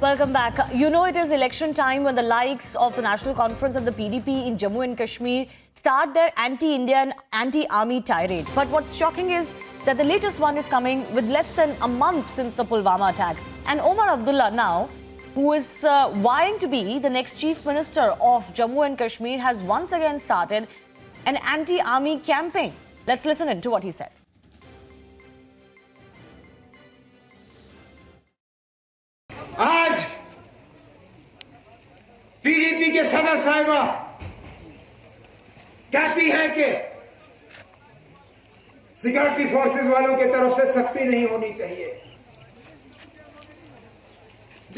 Welcome back. You know it is election time when the likes of the National Conference and the PDP in Jammu and Kashmir start their anti-Indian, anti-army tirade. But what's shocking is that the latest one is coming with less than a month since the Pulwama attack. And Omar Abdullah now, who is vying to be the next Chief Minister of Jammu and Kashmir, has once again started an anti-army campaign. Let's listen in to what he said. आज PDP के सदर साहिबा कहती है कि security forces वालों की तरफ से सख्ती नहीं होनी चाहिए।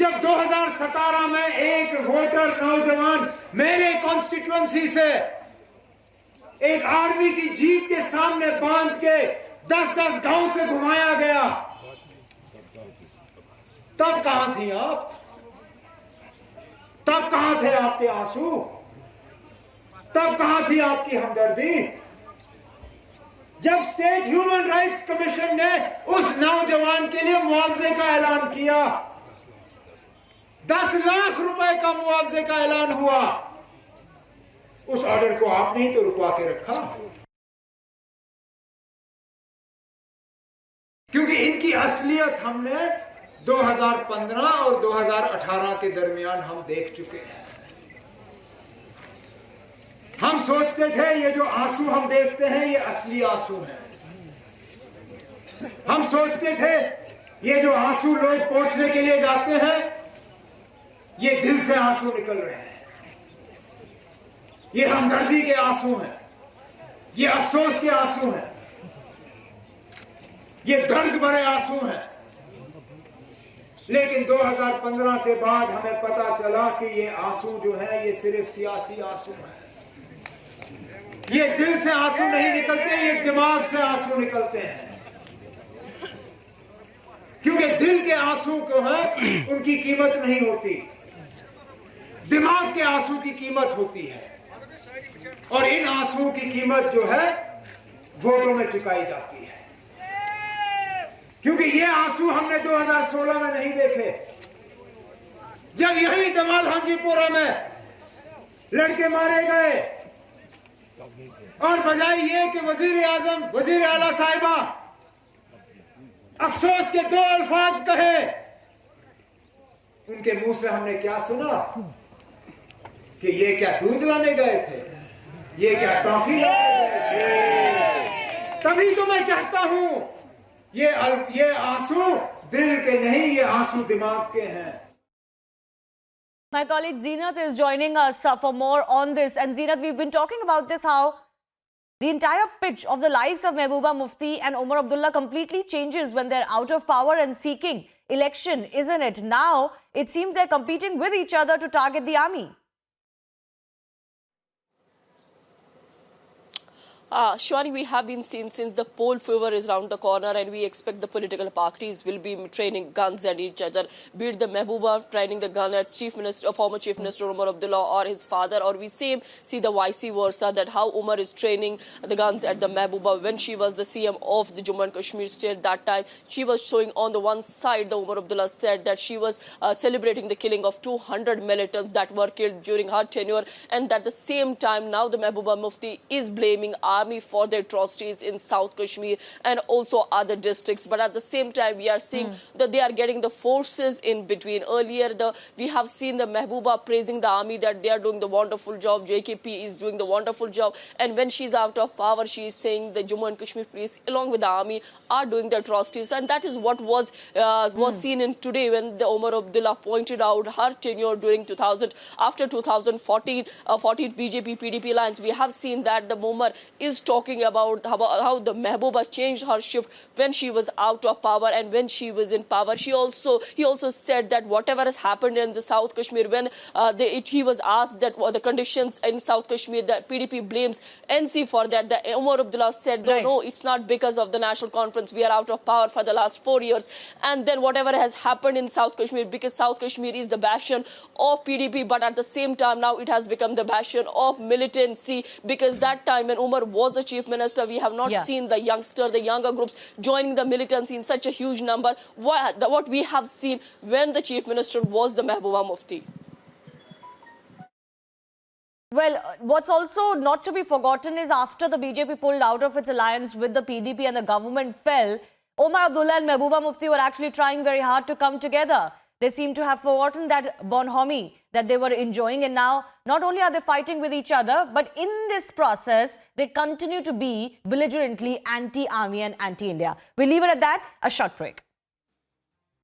जब 2017 में एक वोटर नौजवान मेरे कॉन्स्टिट्यूएंसी से एक आर्मी की जीप के सामने बांध के 10-10 गांव से घुमाया गया, तब कहां थी आप? तब कहां थे आपके आंसू? तब कहां थी आपकी हमदर्दी? जब स्टेट ह्यूमन राइट्स कमीशन ने उस नौजवान के लिए मुआवजे का ऐलान किया, 10 लाख रुपए का मुआवजे का ऐलान हुआ, उस ऑर्डर को आपने ही तो रुकवा के रखा। क्योंकि इनकी असलियत हमने 2015 और 2018 के दरमियान हम देख चुके हैं। हम सोचते थे ये जो आंसू हम देखते हैं ये असली आंसू हैं। हम सोचते थे ये जो आंसू लोग पोंछने के लिए जाते हैं ये दिल से आंसू निकल रहे हैं, ये हमदर्दी के आंसू हैं, ये अफसोस के आंसू हैं, ये दर्द भरे आंसू हैं। लेकिन 2015 के बाद हमें पता चला कि ये आंसू जो है ये सिर्फ सियासी आंसू है। ये दिल से आंसू नहीं निकलते, ये दिमाग से आंसू निकलते हैं। क्योंकि दिल के आंसू को है उनकी कीमत नहीं होती, दिमाग के आंसू की कीमत होती है। और इन आंसुओं की कीमत जो है वोटों में चुकाई जाती है। क्योंकि ये आंसू हमने 2016 में नहीं देखे, जब यही दमाल हांजीपुरा में लड़के मारे गए और बजाय ये कि वजीर आजम, वजीर आला साहिबा अफसोस के 2 अल्फाज कहे, उनके मुंह से हमने क्या सुना कि ये क्या दूध लाने गए थे, ये क्या टॉफी लाने गए थे। तभी तो मैं कहता हूं ये आंसू दिल के नहीं, ये आंसू दिमाग के हैं। My colleague Zeenat is joining us for more on this. And Zeenat, we've been talking about this, how the entire pitch of the likes of Mehbooba Mufti and Omar Abdullah completely changes when they're out of power and seeking election, isn't it? Now, it seems they're competing with each other to target the army. Shivani, we have been seeing since the poll fever is around the corner, and we expect the political parties will be training guns at each other. Be it the Mehbooba training the gun at former Chief Minister Omar Abdullah or his father, or we see the vice versa, that how Omar is training the guns at the Mehbooba. When she was the CM of the Jammu and Kashmir state, that time she was showing on the one side, the Omar Abdullah said that she was celebrating the killing of 200 militants that were killed during her tenure, and at the same time now the Mehbooba Mufti is blaming army for their atrocities in South Kashmir and also other districts. But at the same time, we are seeing that they are getting the forces in between. Earlier, we have seen the Mehbooba praising the army that they are doing the wonderful job, JKP is doing the wonderful job. And when she's out of power, she is saying the Jammu and Kashmir police, along with the army, are doing the atrocities. And that is what was seen in today when the Omar Abdullah pointed out her tenure during after 2014 BJP PDP alliance. We have seen that the Omar is talking about how the Mehbooba changed her shift when she was out of power and when she was in power. He also said that whatever has happened in the South Kashmir, when he was asked that the conditions in South Kashmir, that PDP blames NC for that. The Omar Abdullah said, no, it's not because of the National Conference. We are out of power for the last 4 years. And then whatever has happened in South Kashmir, because South Kashmir is the bastion of PDP, but at the same time now it has become the bastion of militancy, because that time when Omar was the chief minister. We have not seen the younger groups joining the militants in such a huge number. What we have seen when the chief minister was the Mehbooba Mufti. Well, what's also not to be forgotten is after the BJP pulled out of its alliance with the PDP and the government fell, Omar Abdullah and Mehbooba Mufti were actually trying very hard to come together. They seem to have forgotten that bonhomie that they were enjoying, and now not only are they fighting with each other, but in this process, they continue to be belligerently anti-army and anti-India. We'll leave it at that. A short break.